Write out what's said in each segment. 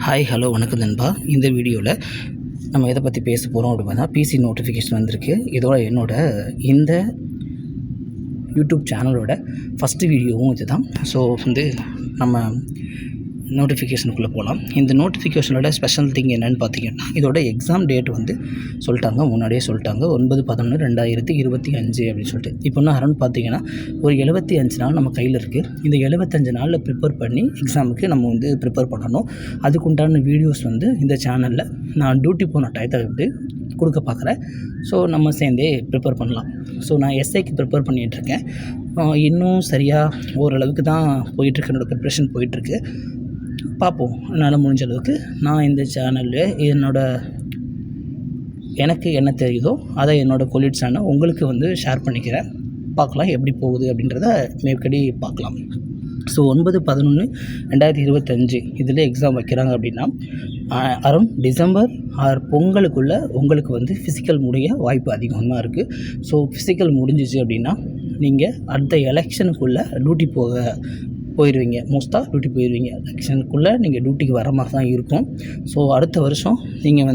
Hi hello வணக்கம் நண்பா. இந்த வீடியோவில் நம்ம எதை பற்றி பேச போகிறோம் அப்படின்னா பிசி நோட்டிஃபிகேஷன் வந்திருக்கு. இதோட இந்த யூடியூப் சேனலோட ஃபஸ்ட்டு வீடியோவும் இது தான். ஸோ நம்ம நோட்டிஃபிகேஷனுக்குள்ளே போகலாம். இந்த நோட்டிஃபிகேஷனோட ஸ்பெஷல் திங் என்னென்னு பார்த்தீங்கன்னா, இதோட எக்ஸாம் டேட் சொல்லிட்டாங்க, முன்னாடியே சொல்லிட்டாங்க 9/11/2025 அப்படின்னு சொல்லிட்டு. இப்போ இன்னும் அரௌண்ட் பார்த்தீங்கன்னா ஒரு 75 நாள் நம்ம கையில் இருக்குது. இந்த 75 நாளில் ப்ரிப்பேர் பண்ணி எக்ஸாமுக்கு நம்ம ப்ரிப்பேர் பண்ணணும். அதுக்குண்டான வீடியோஸ் இந்த சேனலில் நான் டியூட்டி போன டயத்தை கொடுக்க பார்க்குறேன். ஸோ நம்ம சேர்ந்தே ப்ரிப்பேர் பண்ணலாம். ஸோ நான் எஸ்ஐக்கு ப்ரிப்பேர் பண்ணிகிட்ருக்கேன். இன்னும் சரியாக ஓரளவுக்கு தான் போயிட்டுருக்கு, என்னோடய ப்ரிப்ரேஷன் போயிட்டுருக்கு. பார்ப்போம், என்னால் முடிஞ்ச அளவுக்கு நான் இந்த சேனலில் எனக்கு என்ன தெரியுதோ அதை என்னோடய கொலீட்ஸான உங்களுக்கு ஷேர் பண்ணிக்கிறேன். பார்க்கலாம் எப்படி போகுது அப்படின்றத மேற்கடி பார்க்கலாம். ஸோ 9/11/2025 இதில் எக்ஸாம் வைக்கிறாங்க அப்படின்னா அரௌண்ட் டிசம்பர் ஆர் பொங்கலுக்குள்ளே உங்களுக்கு ஃபிசிக்கல் முடிய வாய்ப்பு அதிகமாக இருக்குது. ஸோ ஃபிசிக்கல் முடிஞ்சிச்சு அப்படின்னா நீங்கள் அடுத்த எலெக்ஷனுக்குள்ளே டியூட்டி போயிடுவீங்க. மோஸ்ட்டாக டியூட்டி போயிடுவீங்க. எலெக்ஷனுக்குள்ளே நீங்கள் டியூட்டிக்கு வர மாதிரி தான் இருக்கும். ஸோ அடுத்த வருஷம் நீங்கள்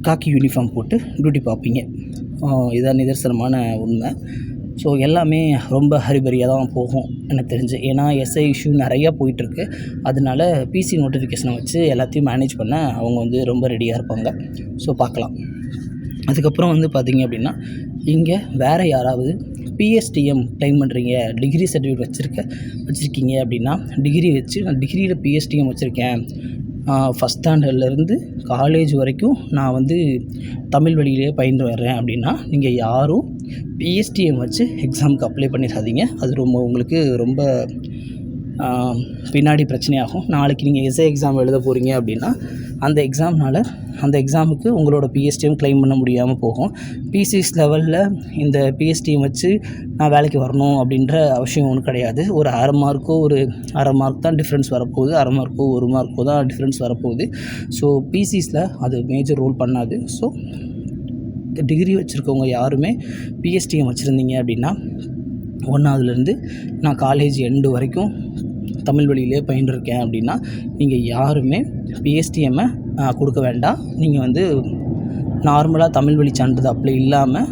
காக்கி யூனிஃபார்ம் போட்டு டியூட்டி பார்ப்பீங்க. இதான் நிதர்சனமான உண்மை. ஸோ எல்லாமே ரொம்ப ஹரிபரியாக தான் போகும் எனக்கு தெரிஞ்சு. ஏன்னா எஸ்ஐ இஷ்யூ நிறையா போயிட்டுருக்கு. அதனால பிசி நோட்டிஃபிகேஷனை வச்சு எல்லாத்தையும் மேனேஜ் பண்ண அவங்க ரொம்ப ரெடியாக இருப்பாங்க. ஸோ பார்க்கலாம். அதுக்கப்புறம் பார்த்திங்க அப்படின்னா, இங்கே வேறு யாராவது பிஎஸ்டிஎம் க்ளைம் பண்ணுறீங்க, டிகிரி சர்டிஃபிகேட் வச்சுருக்கீங்க அப்படின்னா, நான் டிகிரியில் பிஎஸ்டிஎம் வச்சுருக்கேன், ஃபஸ்ட் ஸ்டாண்டர்ட்லேருந்து காலேஜ் வரைக்கும் நான் தமிழ் வழியிலே பயின்று வர்றேன் அப்படின்னா, நீங்கள் யாரும் பிஎஸ்டிஎம் வச்சு எக்ஸாமுக்கு அப்ளை பண்ணிடாதீங்க. அது உங்களுக்கு ரொம்ப பின்னாடி பிரச்சனையாகும். நாளைக்கு நீங்கள் எஸ்ஏ எக்ஸாம் எழுத போகிறீங்க அப்படின்னா அந்த எக்ஸாமுக்கு உங்களோட பிஎஸ்டிஎம் க்ளைம் பண்ண முடியாமல் போகும். பிசிஎஸ் லெவலில் இந்த பிஎஸ்டிஎம் வச்சு நான் வேலைக்கு வரணும் அப்படின்ற அவசியம் ஒன்றும் கிடையாது. ஒரு அரை மார்க் தான் டிஃப்ரென்ஸ் வரப்போகுது, அரை மார்க்கோ 1 மார்க்கோ தான் டிஃப்ரென்ஸ் வரப்போகுது. ஸோ பிசிஎஸில் அது மேஜர் ரோல் பண்ணாது. ஸோ டிகிரி வச்சுருக்கவங்க யாருமே பிஎஸ்டிஎம் வச்சுருந்தீங்க அப்படின்னா, 1ஆவதுலேருந்து நான் காலேஜ் எண்டு வரைக்கும் தமிழ் வழியிலே பயின்றிருக்கேன் அப்படின்னா, நீங்கள் யாருமே பிஎஸ்டிஎம்மை கொடுக்க வேண்டாம். நீங்கள் நார்மலாக தமிழ் வழி சான்றிதழ் அப்ளை இல்லாமல்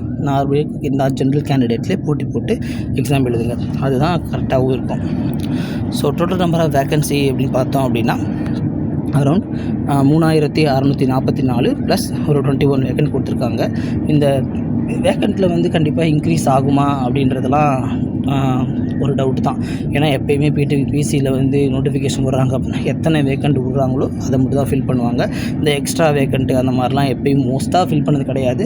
இந்த ஜென்ரல் கேண்டிடேட்லேயே போட்டு எக்ஸாம் எழுதுங்க. அதுதான் கரெக்டாகவும் இருக்கும். So total number of vacancy அப்படின்னு பார்த்தோம் அப்படின்னா அரௌண்ட் 3644 ப்ளஸ் ஒரு 21 வேக்கன்ட் கொடுத்துருக்காங்க. இந்த வேக்கண்ட்டில் கண்டிப்பாக இன்க்ரீஸ் ஆகுமா அப்படின்றதெல்லாம் ஒரு டவுட் தான். ஏன்னா எப்போயுமே பிசியில் நோட்டிஃபிகேஷன் விட்றாங்க அப்படின்னா எத்தனை வேக்கண்ட் விட்றாங்களோ அதை மட்டும் தான் ஃபில் பண்ணுவாங்க. இந்த எக்ஸ்ட்ரா வேக்கண்ட்டு அந்த மாதிரிலாம் எப்போயும் மோஸ்ட்டாக ஃபில் பண்ணது கிடையாது.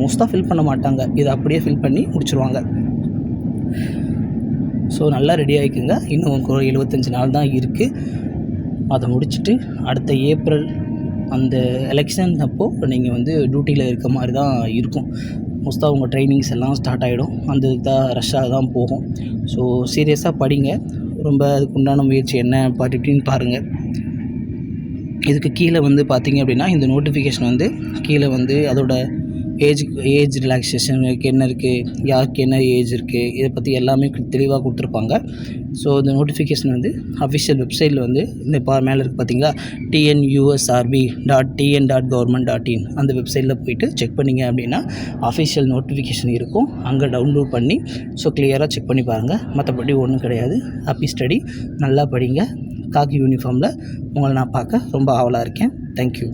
மோஸ்ட்டாக ஃபில் பண்ண மாட்டாங்க. இதை அப்படியே ஃபில் பண்ணி முடிச்சுருவாங்க. ஸோ நல்லா ரெடி ஆகிக்குங்க. இன்னும் ஒரு 75 நாள் தான் இருக்குது. அதை முடிச்சுட்டு அடுத்த ஏப்ரல் அந்த எலெக்ஷன் அப்போது நீங்கள் டியூட்டியில் இருக்க மாதிரி தான் இருக்கும். மோஸ்ட்டாக உங்கள் ட்ரைனிங்ஸ் எல்லாம் ஸ்டார்ட் ஆகிடும். அந்த இதுக்கு தான் ரஷ்ஷாக தான் போகும். ஸோ சீரியஸாக படிங்க. ரொம்ப அதுக்கு உண்டான முயற்சி என்ன பார்த்துக்கிட்டின்னு பாருங்கள். இதுக்கு கீழே பார்த்திங்க அப்படின்னா, இந்த நோட்டிஃபிகேஷன் கீழே அதோட ஏஜ் ரிலாக்ஸேஷனுக்கு என்ன இருக்குது, யாருக்கு என்ன ஏஜ் இருக்குது, இதை பற்றி எல்லாமே தெளிவாக கொடுத்துருப்பாங்க. ஸோ இந்த நோட்டிஃபிகேஷன் அஃபிஷியல் வெப்சைட்டில் இந்த மேலே இருக்குது பார்த்தீங்களா, tnusrb.tn.government.in அந்த வெப்சைட்டில் போய்ட்டு செக் பண்ணிங்க அப்படின்னா அஃபிஷியல் நோட்டிஃபிகேஷன் இருக்கும். அங்கே டவுன்லோட் பண்ணி ஸோ கிளியராக செக் பண்ணி பாருங்கள். மற்றபடி ஒன்றும் கிடையாது. Happy study. நல்லா படிங்க. காக்கி யூனிஃபார்மில் உங்களை நான் பார்க்க ரொம்ப ஆவலாக இருக்கேன். தேங்க்யூ.